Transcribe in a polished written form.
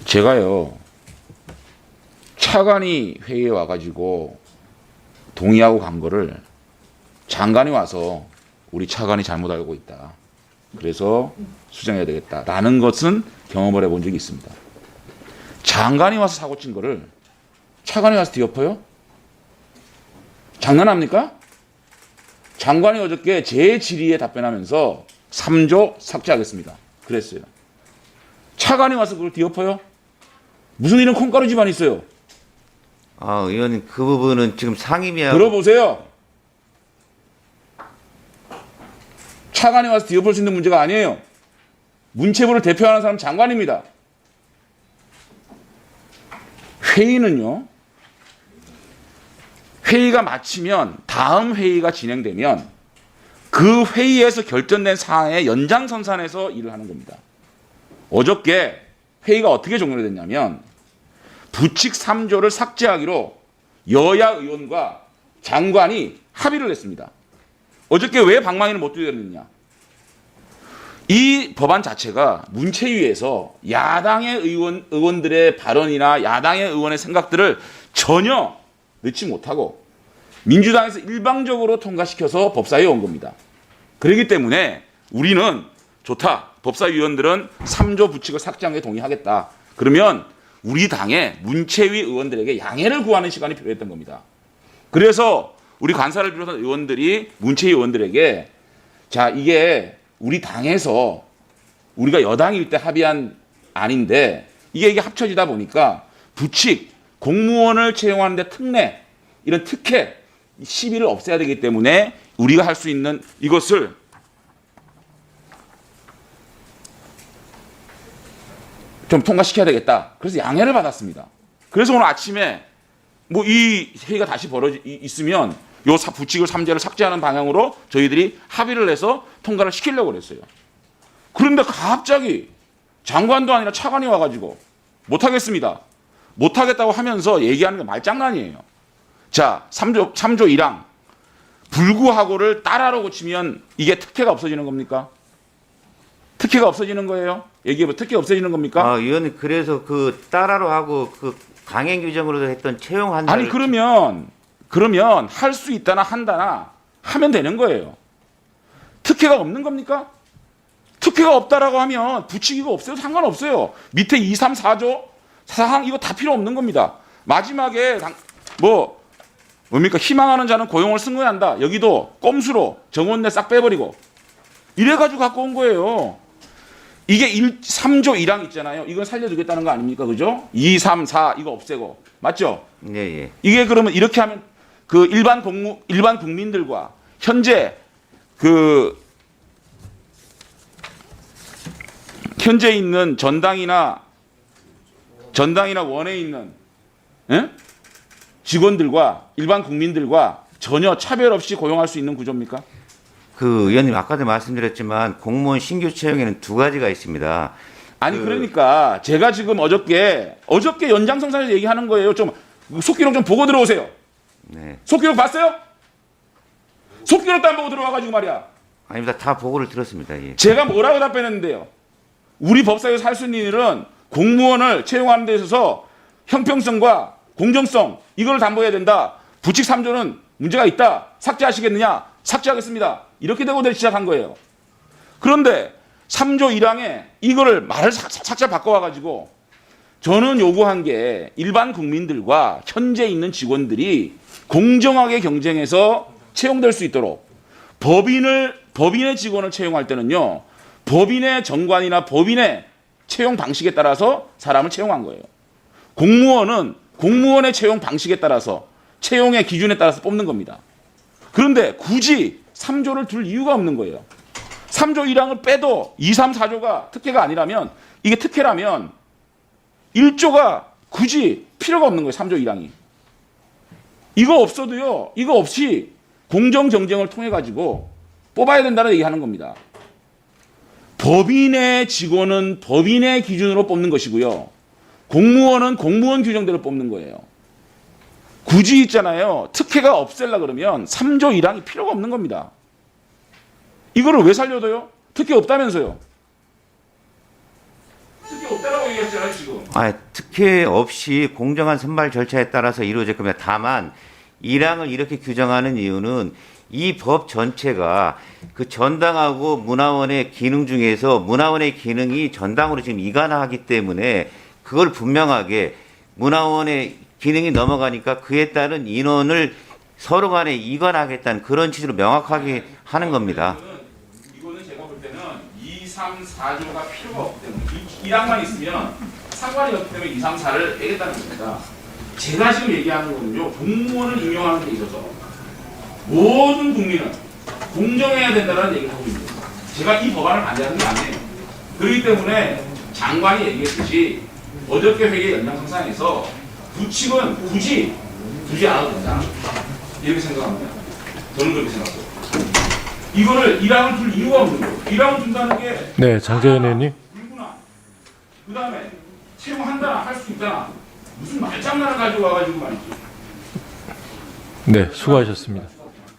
제가요, 차관이 회의에 와가지고 동의하고 간 거를 장관이 와서 우리 차관이 잘못 알고 있다, 그래서 수정해야 되겠다라는 것은 경험을 해본 적이 있습니다. 장관이 와서 사고 친 거를 차관이 와서 뒤엎어요? 장난합니까? 장관이 어저께 제 질의에 답변하면서 3조 삭제하겠습니다 그랬어요. 차관이 와서 그걸 뒤엎어요? 무슨 이런 콩가루 집안이 있어요? 아, 의원님 그 부분은 지금 상임위하고 들어보세요. 차관이 와서 뒤엎을 수 있는 문제가 아니에요. 문체부를 대표하는 사람 장관입니다. 회의는요, 회의가 마치면 다음 회의가 진행되면 그 회의에서 결정된 사항의 연장선상에서 일을 하는 겁니다. 어저께 회의가 어떻게 종료됐냐면 부칙 3조를 삭제하기로 여야 의원과 장관이 합의를 했습니다. 어저께 왜 방망이를 못 들였느냐? 이 법안 자체가 문체위에서 야당의 의원들의 발언이나 야당의 의원의 생각들을 전혀 넣지 못하고 민주당에서 일방적으로 통과시켜서 법사위에 온 겁니다. 그렇기 때문에 우리는 좋다, 법사위원들은 3조 부칙을 삭제한 게 동의하겠다, 그러면 우리 당의 문체위 의원들에게 양해를 구하는 시간이 필요했던 겁니다. 그래서 우리 관사를 비롯한 의원들이 문체위 의원들에게, 자, 이게 우리 당에서 우리가 여당일 때 합의한 안인데 이게 합쳐지다 보니까 부칙, 공무원을 채용하는데 특례, 이런 특혜 시비를 없애야 되기 때문에 우리가 할 수 있는 이것을 좀 통과시켜야 되겠다. 그래서 양해를 받았습니다. 그래서 오늘 아침에 뭐 이 회의가 다시 있으면 요 부칙을 3제를 삭제하는 방향으로 저희들이 합의를 해서 통과를 시키려고 그랬어요. 그런데 갑자기 장관도 아니라 차관이 와가지고 못하겠습니다, 못하겠다고 하면서 얘기하는 게 말장난이에요. 자, 3조 1항 불구하고를 따라로 고치면 이게 특혜가 없어지는 겁니까? 특혜가 없어지는 거예요? 얘기해봐. 특혜 없어지는 겁니까? 아, 의원님 그래서 그 따라로 하고 그 강행 규정으로 했던 채용 한다를 아니 그러면 할 수 있다나 한다나 하면 되는 거예요. 특혜가 없는 겁니까? 특혜가 없다라고 하면 부칙이고 없어도 상관없어요. 밑에 2, 3, 4조 사항 이거 다 필요 없는 겁니다. 마지막에 뭡니까? 희망하는 자는 고용을 승고한다. 여기도 꼼수로 정원내 싹 빼버리고 이래가지고 갖고 온 거예요. 이게 3조 1항 있잖아요. 이건 살려주겠다는 거 아닙니까? 그죠? 2, 3, 4 이거 없애고. 맞죠? 예, 예. 이게 그러면 이렇게 하면 그 일반 국민들과 현재 있는 전당이나 원에 있는 직원들과 일반 국민들과 전혀 차별 없이 고용할 수 있는 구조입니까? 그 의원님 아까도 말씀드렸지만 공무원 신규 채용에는 두 가지가 있습니다. 아니 그러니까 제가 지금 어저께 연장선상에서 얘기하는 거예요. 좀 속기록 좀 보고 들어오세요. 네. 속기록 봤어요? 속기록도 안 보고 들어와가지고 말이야. 아닙니다. 다 보고를 들었습니다. 예. 제가 뭐라고 답변했는데요. 우리 법사위에서 할 수 있는 일은 공무원을 채용하는 데 있어서 형평성과 공정성 이걸 담보해야 된다. 부칙 3조는 문제가 있다. 삭제하시겠느냐? 삭제하겠습니다. 이렇게 되고 시작한 거예요. 그런데 3조 1항에 이거를 말을 살짝 바꿔와가지고 저는 요구한 게 일반 국민들과 현재 있는 직원들이 공정하게 경쟁해서 채용될 수 있도록 법인의 직원을 채용할 때는요, 법인의 정관이나 법인의 채용 방식에 따라서 사람을 채용한 거예요. 공무원은 공무원의 채용 방식에 따라서 채용의 기준에 따라서 뽑는 겁니다. 그런데 굳이 3조를 둘 이유가 없는 거예요. 3조 1항을 빼도 2, 3, 4조가 특혜가 아니라면, 이게 특혜라면 1조가 굳이 필요가 없는 거예요. 3조 1항이. 이거 없어도요, 이거 없이 공정 경쟁을 통해 가지고 뽑아야 된다는 얘기하는 겁니다. 법인의 직원은 법인의 기준으로 뽑는 것이고요. 공무원은 공무원 규정대로 뽑는 거예요. 굳이 있잖아요. 특혜가 없앨라 그러면 3조 1항이 필요가 없는 겁니다. 이거를 왜 살려둬요? 특혜 없다면서요. 특혜 없다. 없다라고 얘기했잖아요 지금. 특혜 없이 공정한 선발 절차에 따라서 이루어질 겁니다. 다만 1항을 이렇게 규정하는 이유는 이 법 전체가 그 전당하고 문화원의 기능 중에서 문화원의 기능이 전당으로 지금 이관하기 때문에 그걸 분명하게 문화원의 기능이 넘어가니까 그에 따른 인원을 서로 간에 이관하겠다는 그런 취지로 명확하게 하는 겁니다. 이거는 제가 볼 때는 2, 3, 4조가 필요가 없기 때문에 1항만 있으면 상관이 없기 때문에 2, 3, 4를 빼겠다는 겁니다. 제가 지금 얘기하는 거는요. 공무원을 임용하는 데 있어서 모든 국민은 공정해야 된다는 얘기를 하고 있습니다. 제가 이 법안을 반대하는 게 아니에요. 그렇기 때문에 장관이 얘기했듯이 어저께 회계 연장성상에서 부칙은 굳이 두지 않아도 된다. 이렇게 생각합니다. 저는 그렇게 생각해요. 이거를 1항을 둘 이유가 없는 거예요. 1항을 준다는 게 네, 장재현 의원님. 그 다음에 채용한다 할 수 있잖아. 무슨 말장난을 가지고 와가지고 말이지. 네, 수고하셨습니다.